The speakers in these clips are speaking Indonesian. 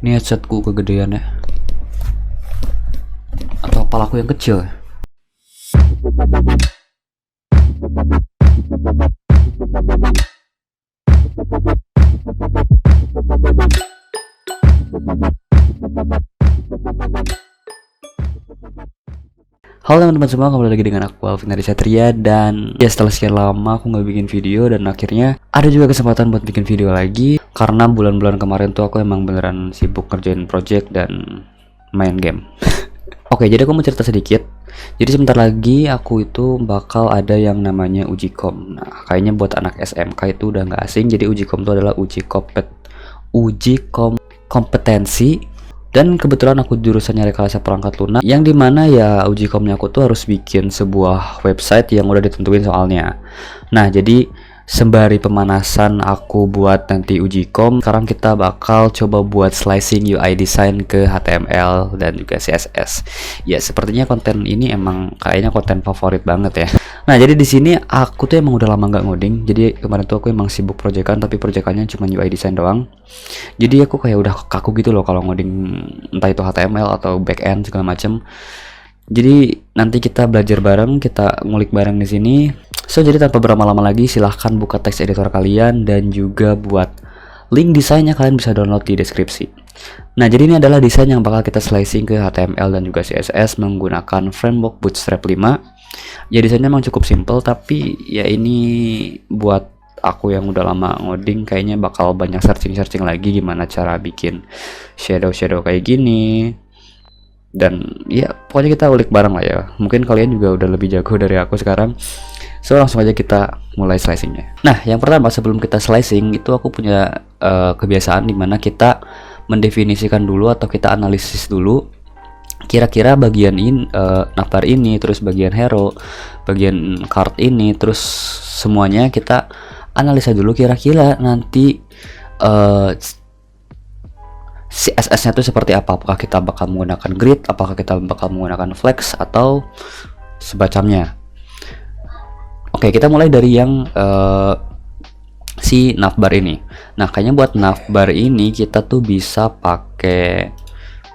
Ini headsetku kegedean ya, atau kepalaku yang kecil ya? Halo teman-teman semua, kembali lagi dengan aku Alvin dari Satria. Dan ya setelah sekian lama aku nggak bikin video, dan akhirnya ada juga kesempatan buat bikin video lagi. Karena bulan-bulan kemarin tuh aku emang beneran sibuk kerjain project dan main game. Oke, jadi aku mau cerita sedikit. Jadi sebentar lagi aku itu bakal ada yang namanya uji kom. Nah, kayaknya buat anak SMK itu udah nggak asing. Jadi uji kom itu adalah kompetensi. Dan kebetulan aku jurusannya rekayasa perangkat lunak, yang dimana ya uji komnya aku tuh harus bikin sebuah website yang udah ditentuin soalnya. Nah, jadi sembari pemanasan aku buat nanti uji kom, sekarang kita bakal coba buat slicing UI design ke HTML dan juga CSS. Ya, sepertinya konten ini emang kayaknya konten favorit banget ya. Nah, jadi di sini aku tuh emang udah lama nggak ngoding. Jadi kemarin tuh aku emang sibuk proyekan, tapi proyekannya cuma UI design doang. Jadi aku kayak udah kaku gitu loh kalau ngoding, entah itu HTML atau backend segala macem. Jadi nanti kita belajar bareng, kita ngulik bareng di sini. So, jadi tanpa berlama-lama lagi, silahkan buka text editor kalian dan juga buat link desainnya kalian bisa download di deskripsi. Nah, jadi ini adalah desain yang bakal kita slicing ke HTML dan juga CSS menggunakan framework Bootstrap 5. Ya, desainnya emang cukup simple, tapi ya ini buat aku yang udah lama ngoding kayaknya bakal banyak searching lagi gimana cara bikin shadow kayak gini. Dan ya pokoknya kita ulik bareng lah ya. Mungkin kalian juga udah lebih jago dari aku sekarang. So, langsung aja kita mulai slicingnya. Nah, yang pertama sebelum kita slicing itu aku punya kebiasaan dimana kita mendefinisikan dulu atau kita analisis dulu kira-kira bagian ini, navbar ini, terus bagian hero, bagian card ini, terus semuanya kita analisa dulu kira-kira nanti CSS-nya itu seperti apa. Apakah kita bakal menggunakan grid, apakah kita bakal menggunakan flex atau sebacamnya. Oke, kita mulai dari yang si navbar ini. Nah, kayaknya buat navbar ini kita tuh bisa pakai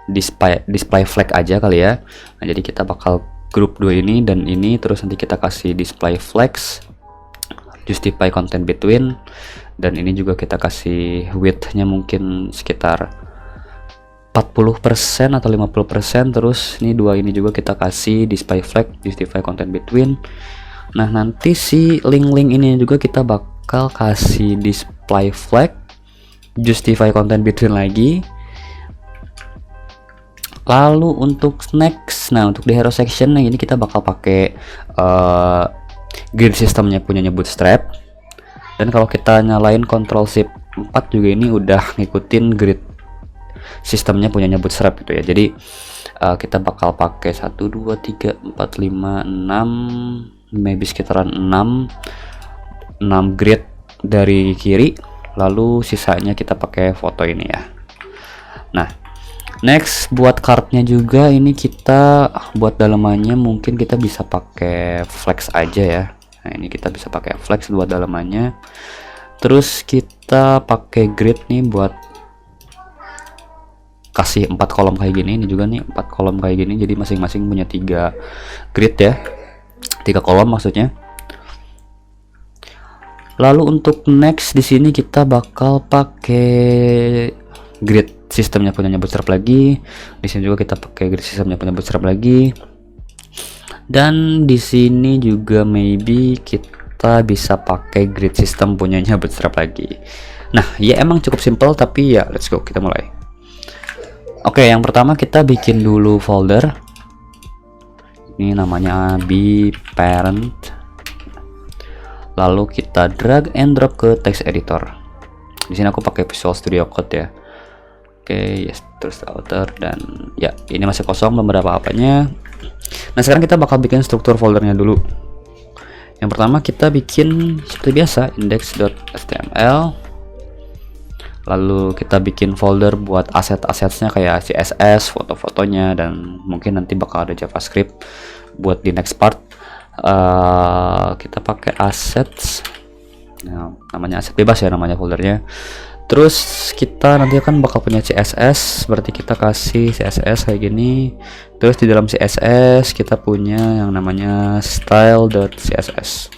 display flag aja kali ya. Nah, jadi kita bakal grup dua ini dan ini, terus nanti kita kasih display flags, justify content between, dan ini juga kita kasih width-nya mungkin sekitar 40% atau 50%. Terus ini dua ini juga kita kasih display flag, justify content between. Nah, nanti si link ini juga kita bakal kasih display flag, justify content between lagi. Lalu untuk next, nah untuk di hero section yang ini kita bakal pakai grid sistemnya punyanya Bootstrap. Dan kalau kita nyalain Ctrl Shift 4 juga ini udah ngikutin grid sistemnya punyanya Bootstrap gitu ya. Jadi kita bakal pakai 1 2 3 4 5 6, maybe sekitaran 6 grid dari kiri, lalu sisanya kita pakai foto ini ya. Nah, next buat cardnya juga ini kita buat dalamannya mungkin kita bisa pakai flex aja ya. Nah, ini kita bisa pakai flex buat dalamannya. Terus kita pakai grid nih buat kasih 4 kolom kayak gini. Ini juga nih 4 kolom kayak gini, jadi masing-masing punya 3 grid ya, 3 kolom maksudnya. Lalu untuk next di sini kita bakal pakai grid sistemnya punyanya Bootstrap lagi. Di sini juga kita pakai grid sistemnya punya Bootstrap lagi. Dan di sini juga maybe kita bisa pakai grid sistem punyanya Bootstrap lagi. Nah, ya emang cukup simple, tapi ya let's go, kita mulai. Oke, yang pertama kita bikin dulu folder. Ini namanya bparent. Lalu kita drag and drop ke text editor. Di sini aku pakai Visual Studio Code ya. Oke, yes, terus outer, dan ya ini masih kosong, belum ada apa-apanya. Nah, sekarang kita bakal bikin struktur foldernya dulu. Yang pertama kita bikin seperti biasa index.html. Lalu kita bikin folder buat aset-asetnya kayak CSS, foto-fotonya, dan mungkin nanti bakal ada JavaScript buat di next part. Kita pakai assets. Nah, namanya aset bebas ya namanya foldernya. Terus kita nanti kan bakal punya CSS, berarti kita kasih CSS kayak gini. Terus di dalam CSS kita punya yang namanya style.css.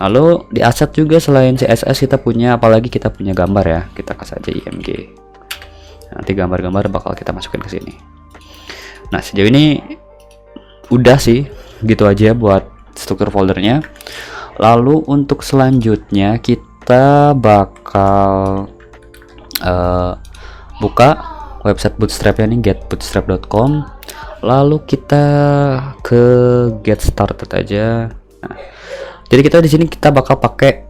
Lalu di asset juga selain CSS kita punya, apalagi kita punya gambar ya, kita kasih aja img. Nanti gambar-gambar bakal kita masukin ke sini. Nah, sejauh ini udah sih gitu aja buat struktur foldernya. Lalu untuk selanjutnya kita bakal buka website Bootstrap-nya nih, getbootstrap.com. Lalu kita ke get started aja. Nah, jadi kita di sini kita bakal pakai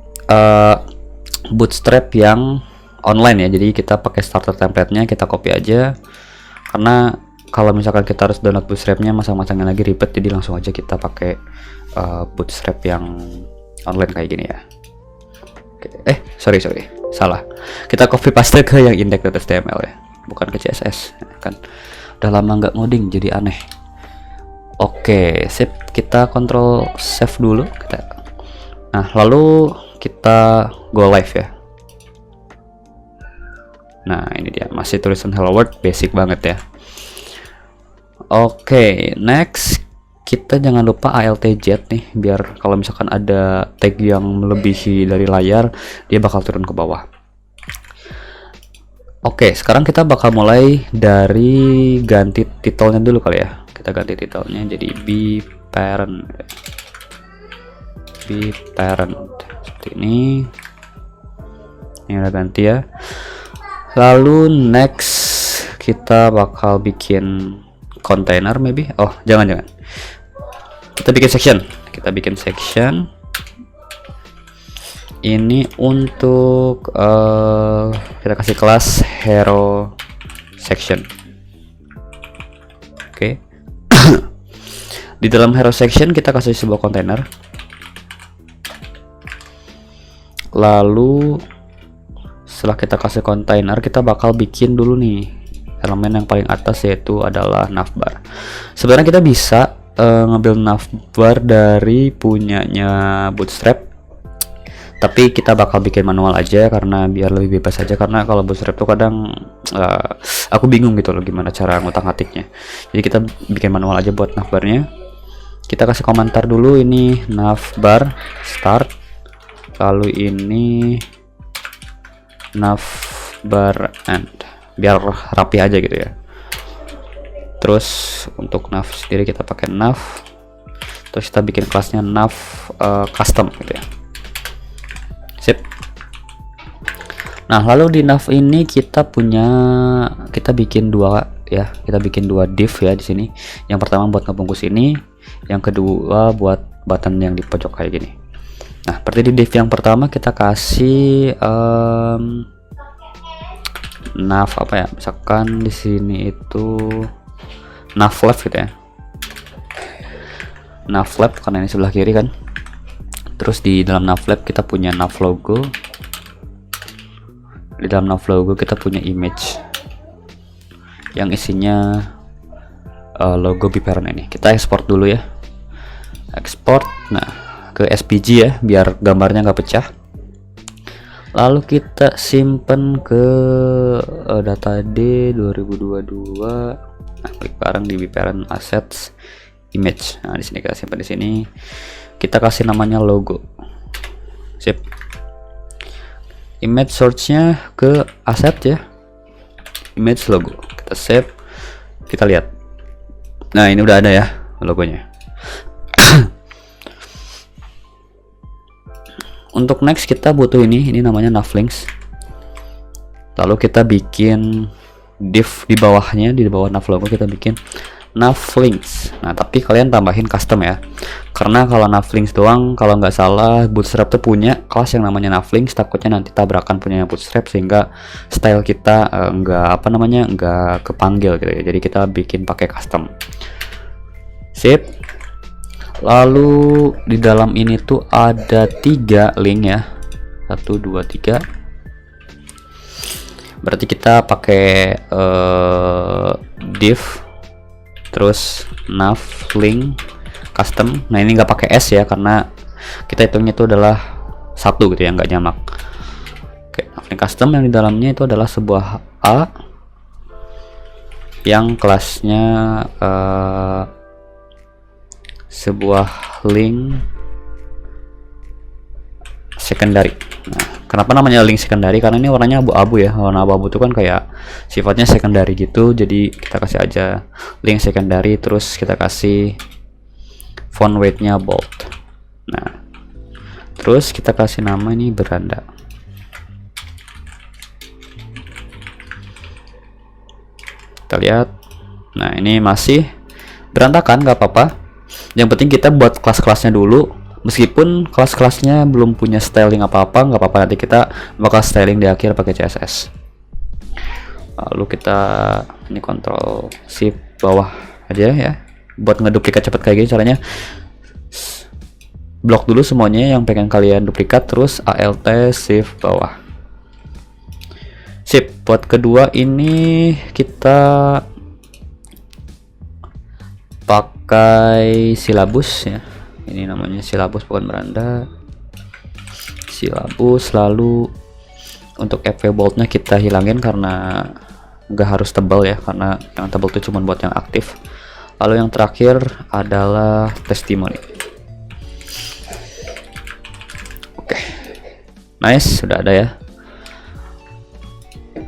Bootstrap yang online ya. Jadi kita pakai starter template-nya, kita copy aja. Karena kalau misalkan kita harus download Bootstrap-nya masang-masangnya lagi ribet, jadi langsung aja kita pakai Bootstrap yang online kayak gini ya. Sorry, salah. Kita copy paste ke yang index.html ya, bukan ke CSS kan. Udah lama nggak ngoding jadi aneh. Oke, sip. Kita kontrol save dulu. Nah, lalu kita go live ya. Nah, ini dia, masih tulisan hello world, basic banget ya. Oke, next kita jangan lupa ALTZ nih, biar kalau misalkan ada tag yang melebihi dari layar dia bakal turun ke bawah. Oke, sekarang kita bakal mulai dari ganti titelnya dulu kali ya. Kita ganti titelnya jadi be parent seperti ini. Ini udah ganti ya. Lalu next kita bakal bikin container maybe. Oh, jangan. Kita bikin section. Ini untuk kita kasih kelas hero section. Oke. Di dalam hero section kita kasih sebuah container. Lalu setelah kita kasih container, kita bakal bikin dulu nih elemen yang paling atas, yaitu adalah navbar. Sebenarnya kita bisa ngambil navbar dari punyanya Bootstrap, tapi kita bakal bikin manual aja karena biar lebih bebas aja. Karena kalau Bootstrap tuh kadang aku bingung gitu loh gimana cara ngutang-atiknya. Jadi kita bikin manual aja buat navbarnya. Kita kasih komentar dulu, ini navbar start, lalu ini navbar end, biar rapi aja gitu ya. Terus untuk nav sendiri kita pakai nav, terus kita bikin kelasnya nav custom gitu ya. Sip. Nah, lalu di nav ini kita bikin dua ya, kita bikin dua div ya di sini. Yang pertama buat ngebungkus ini, yang kedua buat button yang di pojok kayak gini. Nah, seperti di div yang pertama kita kasih nav apa ya? Misalkan di sini itu nav left gitu ya. Nav left karena ini sebelah kiri kan. Terus di dalam nav left kita punya nav logo. Di dalam nav logo kita punya image yang isinya logo BParent ini. Kita ekspor dulu ya. Ekspor. Nah, ke SVG ya, biar gambarnya nggak pecah. Lalu kita simpen ke data D 2022. Nah, klik bareng di BParent assets image. Nah, di sini kita simpan di sini. Kita kasih namanya logo. Sip. Image search-nya ke asset ya. Image logo. Kita save. Kita lihat. Nah, ini udah ada ya logonya. Untuk next kita butuh ini namanya navlinks. Lalu kita bikin div di bawahnya, di bawah nav logo kita bikin navlinks. Nah, tapi kalian tambahin custom ya, karena kalau navlinks doang, kalau nggak salah Bootstrap tuh punya kelas yang namanya navlinks. Takutnya nanti tabrakan punya Bootstrap sehingga style kita nggak kepanggil gitu ya. Jadi kita bikin pakai custom. Sip. Lalu di dalam ini tuh ada 3 link ya, 1 2 3. Berarti kita pakai div terus nav link custom. Nah, ini nggak pakai s ya, karena kita hitungnya itu adalah 1 gitu ya, nggak nyamak. Oke, nav Link custom yang di dalamnya itu adalah sebuah A yang kelasnya sebuah link secondary. Nah, kenapa namanya link secondary? Karena ini warnanya abu-abu ya. Warna abu-abu itu kan kayak sifatnya secondary gitu. Jadi kita kasih aja link secondary, terus kita kasih font weight-nya bold. Nah, terus kita kasih nama ini beranda. Kita lihat. Nah, ini masih berantakan, nggak apa-apa. Yang penting kita buat kelas-kelasnya dulu. Meskipun kelas-kelasnya belum punya styling apa-apa, nggak apa-apa, nanti kita bakal styling di akhir pakai CSS. Lalu kita ini Ctrl Shift bawah aja ya. Buat ngeduplikat cepet kayak gini caranya. Blok dulu semuanya yang pengen kalian duplikat, terus Alt Shift bawah. Sip. Buat kedua ini kita pakai silabus ya. Ini namanya silabus bukan beranda. Silabus. Lalu untuk FV boldnya kita hilangin karena nggak harus tebal ya, karena yang tebal itu cuma buat yang aktif. Lalu yang terakhir adalah testimoni. Oke, nice, sudah ada ya.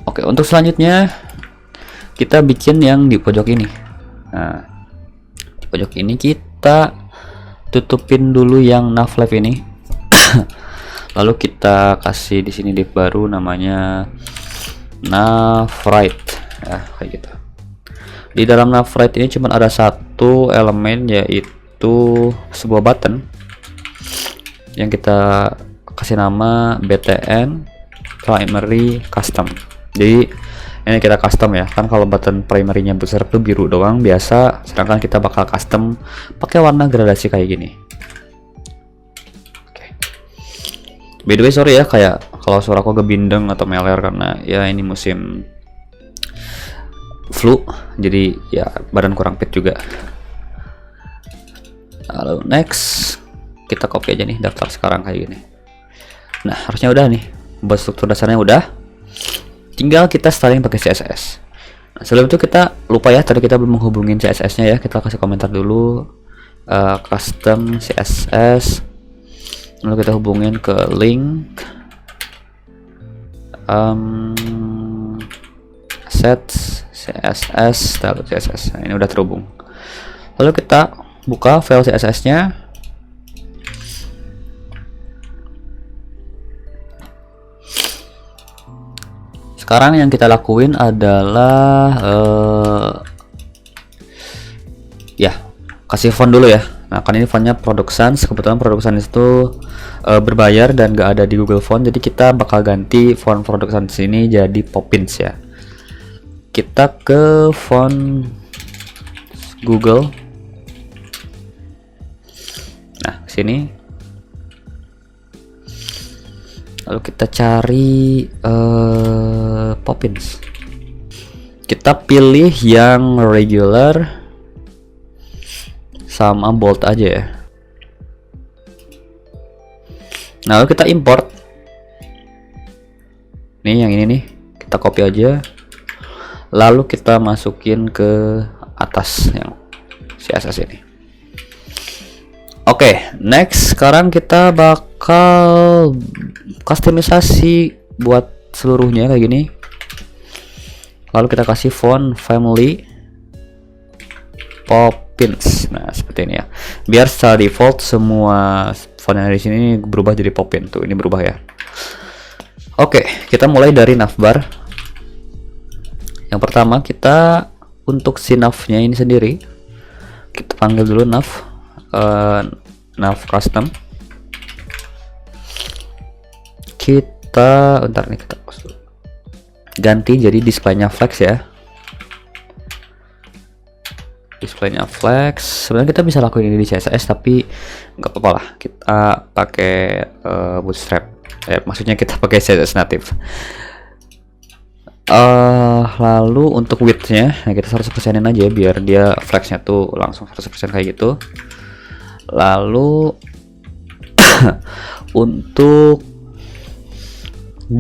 Oke, untuk selanjutnya kita bikin yang di pojok ini. Nah, di pojok ini kita tutupin dulu yang navlab ini. Lalu kita kasih di sini div baru namanya navwrite ya, kayak gitu. Di dalam navwrite ini cuma ada satu elemen, yaitu sebuah button yang kita kasih nama btn primary custom. Jadi ini kita custom ya, kan kalau button primary-nya besar tuh biru doang biasa, sedangkan kita bakal custom pakai warna gradasi kayak gini. Oke. By the way, sorry ya kayak kalau suara aku gebindeng atau meler karena ya ini musim flu, jadi ya badan kurang fit juga. Lalu next kita copy aja nih daftar sekarang kayak gini. Nah, harusnya udah nih, buat struktur dasarnya udah. Tinggal kita styling pakai CSS. Nah, sebelum itu kita lupa ya, tadi kita belum menghubungin CSS-nya ya. Kita kasih komentar dulu, custom CSS. Lalu kita hubungin ke link, set CSS, style CSS. Nah, ini udah terhubung. Lalu kita buka file CSS-nya. Sekarang yang kita lakuin adalah ya kasih font dulu ya. Nah, kan ini fontnya Product Sans. Kebetulan Product Sans itu berbayar dan gak ada di Google Font, jadi kita bakal ganti font Product Sans ini jadi Poppins ya. Kita ke font Google. Nah, sini. Lalu kita cari Poppins. Kita pilih yang regular sama bold aja ya. Nah, lalu kita import. Nih yang ini nih, kita copy aja. Lalu kita masukin ke atas yang CSS ini. Oke, next sekarang kita bakal customisasi buat seluruhnya kayak gini. Lalu kita kasih font family Poppins. Nah, seperti ini ya. Biar secara default semua font yang di sini berubah jadi Poppin. Tuh, ini berubah ya. Oke, kita mulai dari navbar. Yang pertama kita untuk si navnya ini sendiri kita panggil dulu nav custom. Kita ntar nih kita ganti jadi displaynya flex ya. Displaynya flex. Sebenarnya kita bisa lakuin ini di CSS tapi nggak apa-apa lah. Kita pakai bootstrap. Maksudnya kita pakai CSS native. Lalu untuk width-nya nah kita 100%-in aja biar dia flexnya tuh langsung 100% kayak gitu. Lalu untuk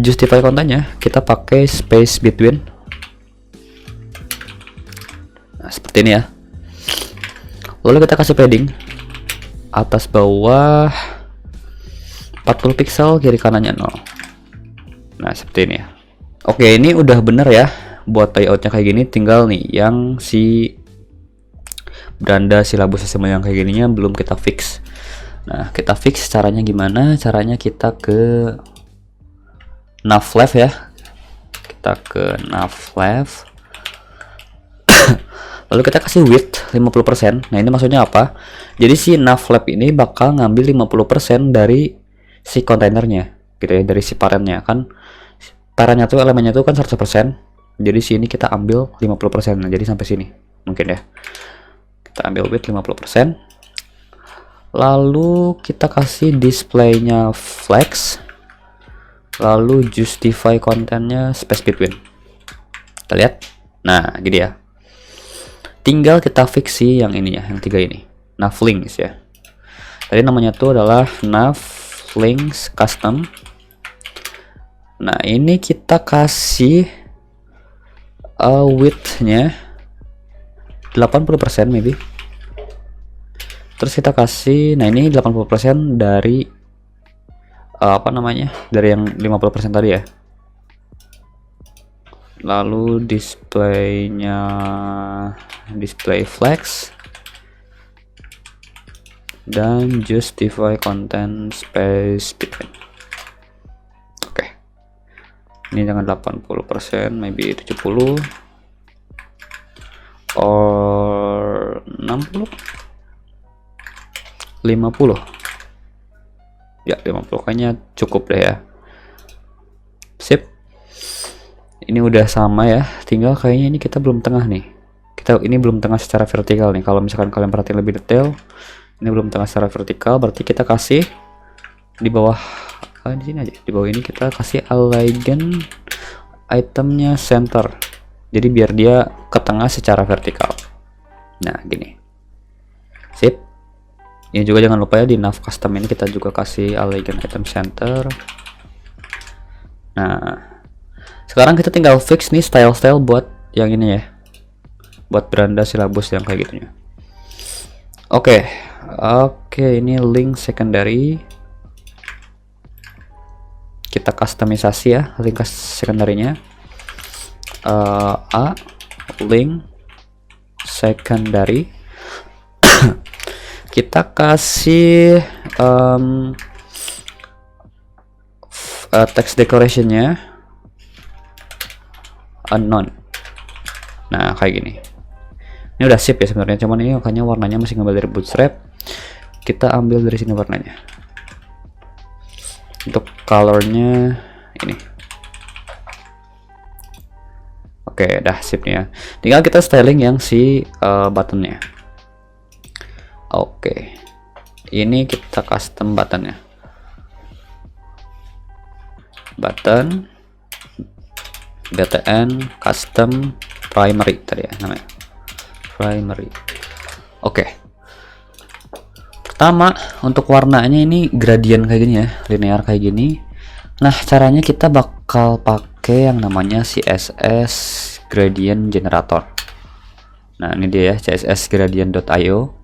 justify kontennya kita pakai space between. Nah, seperti ini ya. Lalu kita kasih padding atas bawah 40 pixel, kiri kanannya 0. Nah, seperti ini ya. Oke, ini udah bener ya buat layoutnya kayak gini. Tinggal nih yang si beranda silabus semua yang kayak gininya belum kita fix. Nah, kita fix caranya gimana? Caranya kita ke nav left ya. Kita ke nav left. Lalu kita kasih width 50%. Nah, ini maksudnya apa? Jadi si nav left ini bakal ngambil 50% dari si kontainernya gitu ya, dari si parennya. Kan parennya tuh elemennya tuh kan 100%. Jadi sini kita ambil 50%. Nah, jadi sampai sini mungkin ya. Kita ambil width 50%. Lalu kita kasih displaynya flex. Lalu justify kontennya space between. Kita lihat. Nah, gini ya. Tinggal kita fix sih yang ini ya, yang 3 ini. Nav links ya. Tadi namanya tuh adalah nav links custom. Nah, ini kita kasih width-nya 80% maybe. Terus kita kasih, nah ini 80% dari apa namanya? Dari yang 50% tadi ya. Lalu displaynya display flex dan justify content space between. Oke. Ini jangan 80%, maybe 70 or 60. 50 ya, 50 kayaknya cukup deh ya. Sip, ini udah sama ya, tinggal kayaknya ini kita belum tengah nih, ini belum tengah secara vertikal nih. Kalau misalkan kalian perhatiin lebih detail, ini belum tengah secara vertikal, berarti kita kasih di bawah, di sini aja, di bawah ini kita kasih align itemnya center, jadi biar dia ke tengah secara vertikal. Nah, gini. Sip. Ini juga jangan lupa ya, di nav custom ini kita juga kasih align item center. Nah, sekarang kita tinggal fix nih style-style buat yang ini ya, buat beranda silabus yang kayak gitunya. Oke, ini link secondary. Kita customisasi ya link secondary-nya. Link secondary. Kita kasih text decoration-nya unknown. Nah, kayak gini. Ini udah sip ya sebenarnya, cuman ini makanya warnanya masih ngambil dari bootstrap. Kita ambil dari sini warnanya. Untuk colornya ini. Oke, dah sip nih ya. Tinggal kita styling yang si buttonnya. Oke, ini kita custom buttonnya. Button btn custom primary tadi ya namanya, primary. Oke, pertama untuk warnanya ini gradient kayak gini ya, linear kayak gini. Nah, caranya kita bakal pakai yang namanya CSS gradient generator. Nah, ini dia ya, CSS gradient.io.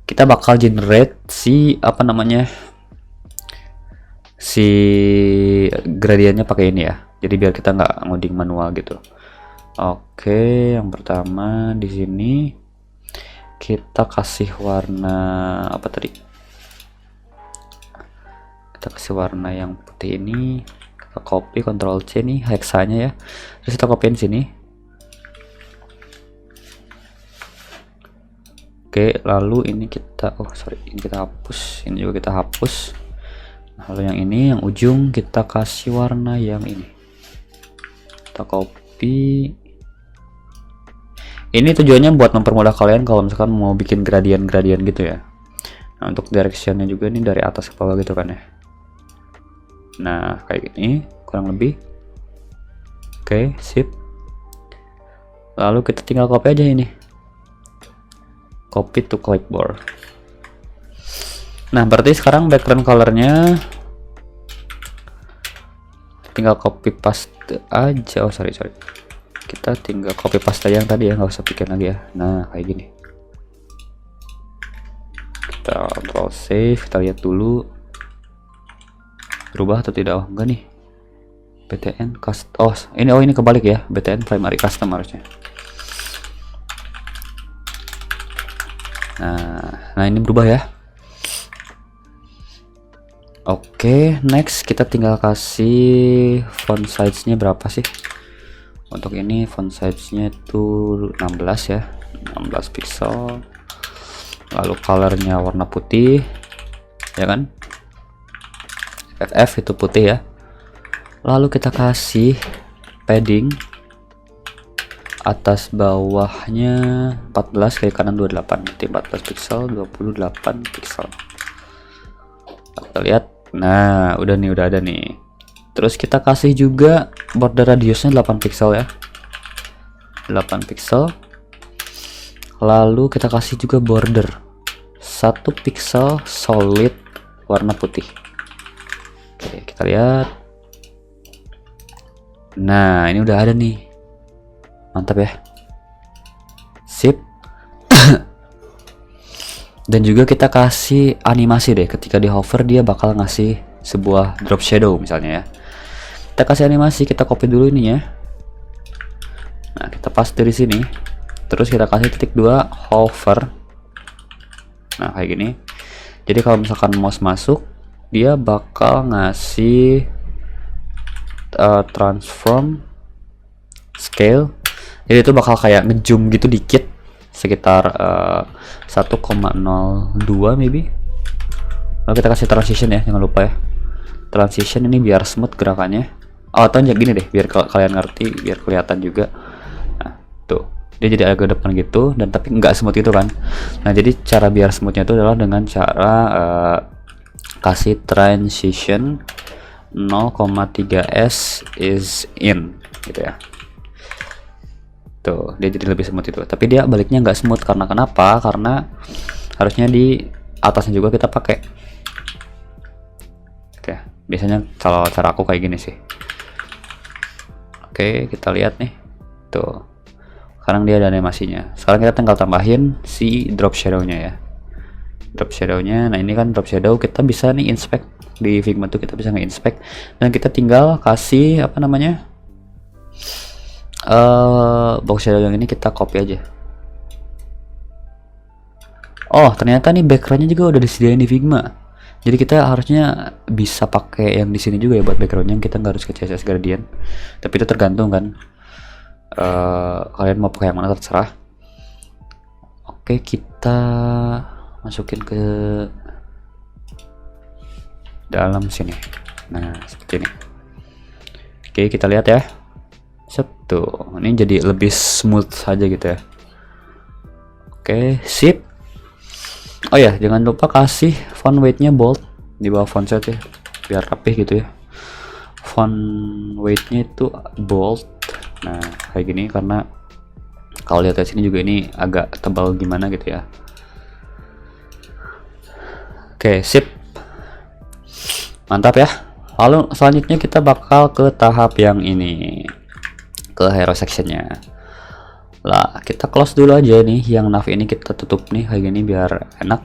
Kita bakal generate si apa namanya, si gradientnya pakai ini ya, jadi biar kita nggak ngoding manual gitu. Oke, yang pertama di sini kita kasih warna apa tadi, kita kasih warna yang putih ini. Kita copy, Ctrl C nih hexanya ya, terus kita copyin sini. Oke, lalu ini kita, ini kita hapus, ini juga kita hapus. Nah, lalu yang ini, yang ujung kita kasih warna yang ini. Kita copy. Ini tujuannya buat mempermudah kalian kalau misalkan mau bikin gradient-gradient gitu ya. Nah, untuk directionnya juga ini dari atas ke bawah gitu kan ya. Nah, kayak gini kurang lebih. Oke, sip. Lalu kita tinggal copy aja ini. Copy to clipboard. Nah, berarti sekarang background colornya tinggal copy paste aja. Oh sorry, kita tinggal copy paste yang tadi ya, nggak usah bikin lagi ya. Nah kayak gini, kita Ctrl save, kita lihat dulu berubah atau tidak. Oh enggak nih, btn custom. Oh ini kebalik ya, btn primary custom harusnya. Nah ini berubah ya. Oke, next kita tinggal kasih font size-nya berapa sih? Untuk ini font size-nya itu 16 ya, 16 pixel. Lalu colornya warna putih, ya kan? FF itu putih ya. Lalu kita kasih padding atas bawahnya 14, kiri kanan 28, nanti 14 pixel, 28 pixel. Kita lihat. Nah, udah ada nih. Terus kita kasih juga border radiusnya 8 pixel ya. 8 pixel. Lalu kita kasih juga border 1 pixel solid warna putih. Oke, kita lihat. Nah, ini udah ada nih. Mantap ya. Sip. Dan juga kita kasih animasi deh, ketika di hover dia bakal ngasih sebuah drop shadow misalnya ya. Kita kasih animasi, kita copy dulu ini ya. Nah, kita paste di sini. Terus kita kasih titik 2 hover. Nah, kayak gini. Jadi kalau misalkan mouse masuk, dia bakal ngasih transform scale. Jadi itu bakal kayak ngezoom gitu dikit, sekitar 1,02 maybe. Lalu kita kasih transition ya, jangan lupa ya. Transition ini biar smooth gerakannya. Oh, atau gini deh, biar kalian ngerti, biar kelihatan juga. Nah, tuh. Dia jadi agak depan gitu, dan tapi nggak smooth itu kan. Nah, jadi cara biar smoothnya itu adalah dengan cara kasih transition 0,3s is in gitu ya. Tuh, dia jadi lebih smooth itu. Tapi dia baliknya nggak smooth karena kenapa? Karena harusnya di atasnya juga kita pakai. Oke, biasanya kalau cara aku kayak gini sih. Oke, kita lihat nih. Tuh. Sekarang dia ada animasinya. Sekarang kita tinggal tambahin si drop shadow-nya ya. Drop shadow-nya. Nah, ini kan drop shadow, kita bisa nih inspect di Figma tuh, kita bisa nge-inspect dan kita tinggal kasih apa namanya? Box shadow yang ini kita copy aja. Oh, ternyata nih backgroundnya juga udah disediain di Figma. Jadi kita harusnya bisa pakai yang di sini juga ya buat backgroundnya. Kita nggak harus ke CSS Gradient. Tapi itu tergantung kan. Kalian mau pakai yang mana terserah. Oke, kita masukin ke dalam sini. Nah, seperti ini. Oke, kita lihat ya. Tuh, ini jadi lebih smooth saja gitu ya. Oke, sip. Oh ya, jangan lupa kasih font weight-nya bold di bawah font size ya, biar rapih gitu ya. Font weight-nya itu bold. Nah, kayak gini karena kalau lihat dari sini juga ini agak tebal gimana gitu ya. Oke, sip. Mantap ya. Lalu selanjutnya kita bakal ke tahap yang ini, ke hero sectionnya lah. Kita close dulu aja nih, yang nav ini kita tutup nih kayak gini biar enak.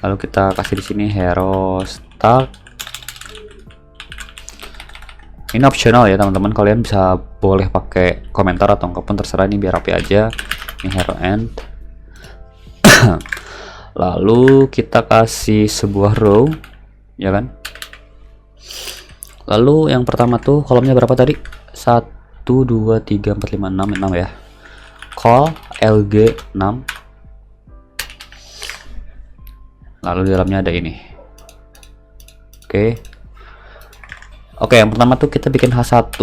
Lalu kita kasih di sini hero start. Ini optional ya teman-teman, kalian bisa boleh pakai komentar atau apapun terserah, ini biar rapi aja. Ini hero end. Lalu kita kasih sebuah row ya kan. Lalu yang pertama tuh kolomnya berapa tadi? 1 2 3 4 5 6 ya. Call LG 6. Lalu di dalamnya ada ini. Oke, yang pertama tuh kita bikin H1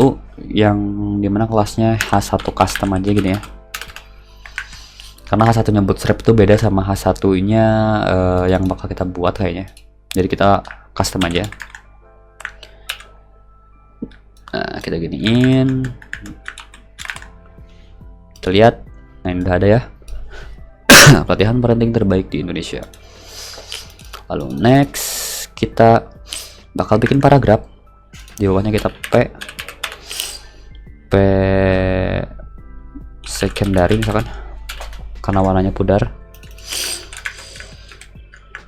yang dimana kelasnya H1 custom aja gini ya. Karena H1 nya bootstrap itu beda sama H1 nya yang bakal kita buat kayaknya. Jadi kita custom aja. Nah, kita giniin. Kita lihat. Nah, ini udah ada ya. Pelatihan parenting terbaik di Indonesia. Lalu next kita bakal bikin paragraf. Di bawahnya kita P secondary misalkan, karena warnanya pudar.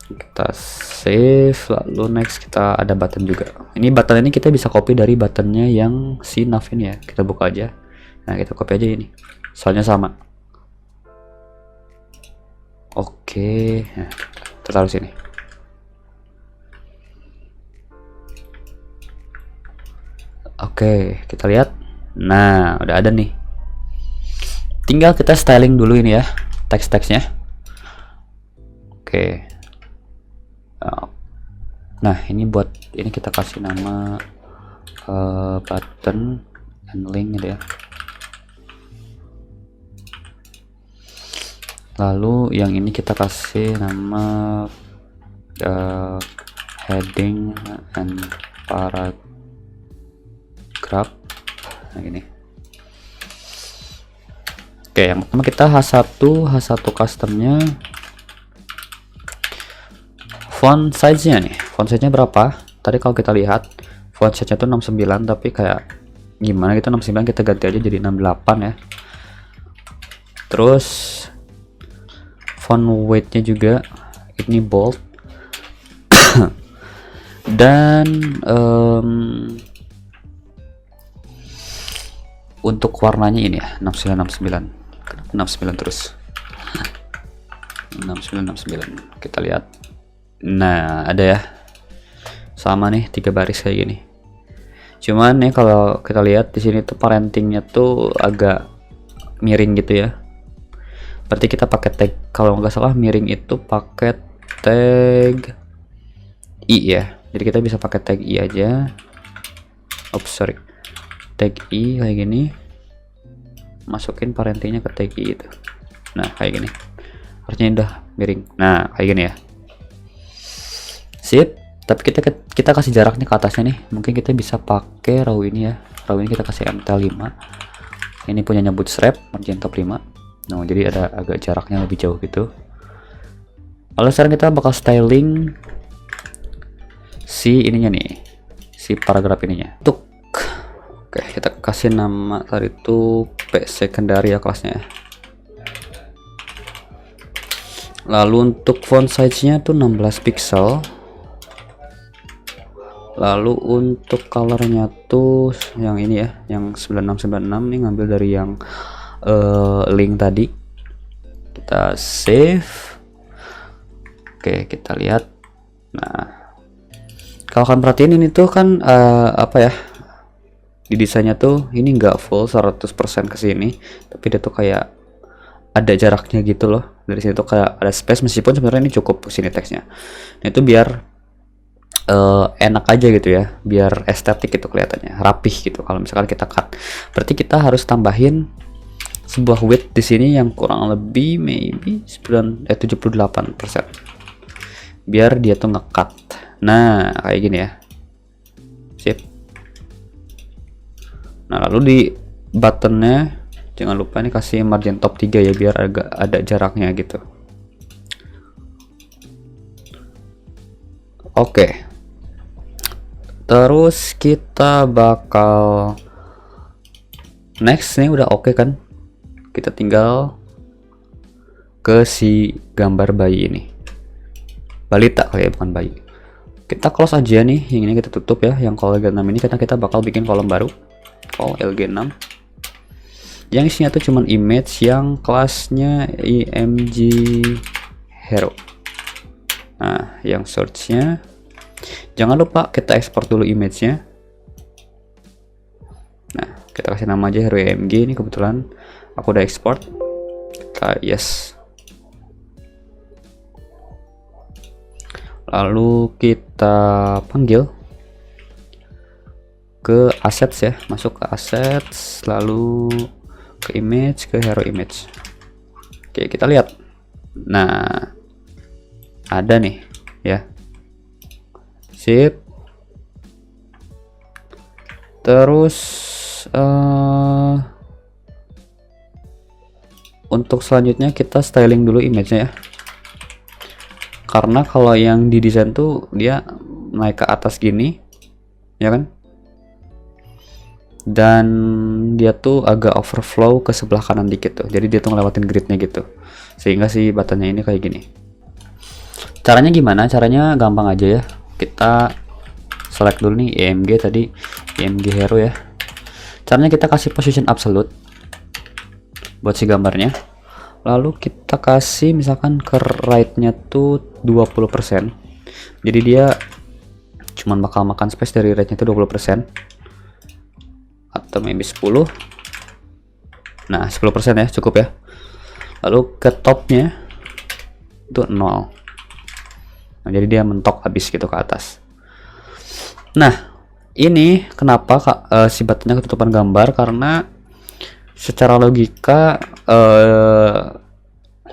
Kita save, lalu next kita ada button juga. Ini button ini kita bisa copy dari buttonnya yang si nav ini ya. Kita buka aja. Nah, kita copy aja ini. Soalnya sama. Oke, nah, kita taruh sini. Oke, kita lihat. Nah, udah ada nih. Tinggal kita styling dulu ini ya, teks-teksnya. Oke. Nah, ini buat ini kita kasih nama button and link gitu ya. Lalu yang ini kita kasih nama heading and paragraph. Nah, gini. Oke, yang pertama kita H1 customnya, font size-nya nih. Font size-nya berapa? Tadi kalau kita lihat font size-nya tuh 69, tapi kayak gimana gitu 69 kita ganti aja jadi 68 ya. Terus font weight-nya juga ini bold. Dan untuk warnanya ini ya 69 terus 69. Kita lihat. Nah, ada ya, sama nih 3 baris kayak gini. Cuman nih kalau kita lihat di sini tuh parentingnya tuh agak miring gitu ya. Berarti kita pakai tag, kalau nggak salah miring itu pakai tag i ya. Jadi kita bisa pakai tag i aja. Oops, sorry. Tag i kayak gini. Masukin parentingnya ke tag i itu. Nah, kayak gini. Harusnya udah miring. Nah, kayak gini ya. Sip. Tapi kita kasih jaraknya ke atasnya nih. Mungkin kita bisa pakai row ini ya. Row ini kita kasih MT5. Ini punyanya Bootstrap, margin top 5. Nah, jadi ada agak jaraknya lebih jauh gitu. Lalu sekarang kita bakal styling si ininya nih, si paragraf ininya. Oke, kita kasih nama tadi itu P secondary ya kelasnya ya. Lalu untuk font size-nya tuh 16 pixel. Lalu untuk colornya tuh yang ini ya, yang 9696 nih, ngambil dari yang link tadi. Kita save. Oke, kita lihat. Nah, kalau kalian perhatiin ini tuh kan apa ya, di desainnya tuh ini nggak full 100% ke sini, tapi dia tuh kayak ada jaraknya gitu loh. Dari sini tuh kayak ada space, meskipun sebenarnya ini cukup ke sini teksnya. Nah, itu biar enak aja gitu ya, biar estetik gitu kelihatannya, rapih gitu. Kalau misalkan kita cut, berarti kita harus tambahin sebuah width di sini yang kurang lebih maybe 78%, biar dia tuh nge-cut. Nah, kayak gini ya. Sip. Nah, lalu di buttonnya jangan lupa nih kasih margin top 3 ya, biar agak ada jaraknya gitu. Oke. Terus kita bakal next nih, udah oke kan? Kita tinggal ke si gambar bayi ini. Balita kali ya, bukan bayi. Kita close aja nih, yang ini kita tutup ya, yang call LG6 ini, karena kita bakal bikin kolom baru. Call LG6. Yang isinya tuh cuman image yang kelasnya img hero. Nah, yang search-nya jangan lupa kita ekspor dulu image-nya. Nah, kita kasih nama aja hero img, ini kebetulan aku udah ekspor. Kita yes. Lalu kita panggil ke assets ya, masuk ke assets, lalu ke image, ke hero image. Oke, kita lihat. Nah, ada nih ya. Sip. Terus untuk selanjutnya kita styling dulu image-nya ya. Karena kalau yang di desain tuh dia naik ke atas gini, ya kan? dan dia tuh agak overflow ke sebelah kanan dikit tuh, jadi dia tuh ngelewatin gridnya gitu, sehingga si buttonnya ini kayak gini. Caranya gimana? Caranya gampang aja ya, kita select dulu nih EMG tadi, EMG hero ya. Caranya kita kasih position absolute buat si gambarnya, lalu kita kasih misalkan ke right-nya tuh 20%, jadi dia cuman bakal makan space dari right-nya tuh 20%, atau maybe 10. Nah 10% ya, cukup ya. Lalu ke topnya itu 0. Nah, jadi dia mentok habis gitu ke atas. Nah ini kenapa si buttonnya ketutupan gambar, karena secara logika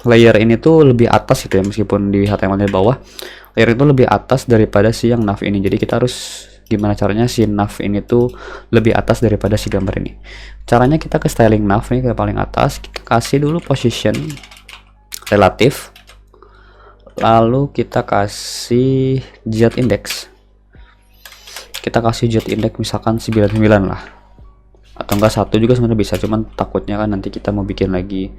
layer ini tuh lebih atas gitu ya, meskipun di HTML di bawah, layer itu lebih atas daripada si yang nav ini. Jadi kita harus gimana caranya si nav ini tuh lebih atas daripada si gambar ini. Caranya kita ke styling nav nih, ke paling atas, kita kasih dulu position relatif, lalu kita kasih z index, kita kasih z index misalkan 99 lah, atau enggak 1 juga sebenarnya bisa, cuman takutnya kan nanti kita mau bikin lagi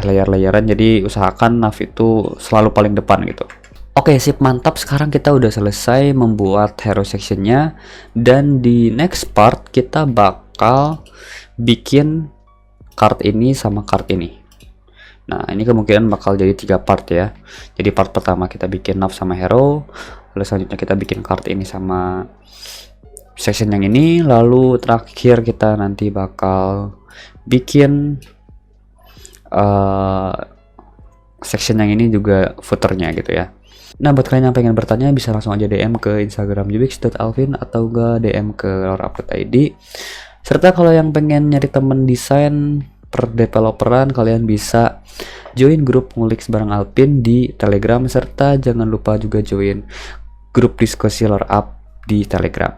layer-layeran, jadi usahakan nav itu selalu paling depan gitu. Oke, sip, mantap. Sekarang kita udah selesai membuat hero sectionnya, dan di next part kita bakal bikin card ini sama card ini. Nah ini kemungkinan bakal jadi 3 part ya. Jadi part pertama kita bikin nav sama hero, lalu selanjutnya kita bikin card ini sama section yang ini, lalu terakhir kita nanti bakal bikin section yang ini juga footernya gitu ya. Nah buat kalian yang pengen bertanya bisa langsung aja DM ke Instagram jubix.alvin atau enggak DM ke lorupdate.id. Serta kalau yang pengen nyari temen desain per developeran, kalian bisa join grup ngulik bareng Alvin di Telegram, serta jangan lupa juga join grup diskusi loreup di Telegram.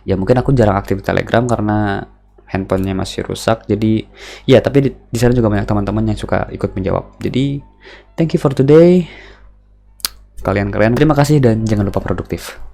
Ya mungkin aku jarang aktif di Telegram karena handphonenya masih rusak, jadi ya, tapi di sana juga banyak teman-teman yang suka ikut menjawab. Jadi thank you for today. Kalian terima kasih dan jangan lupa produktif.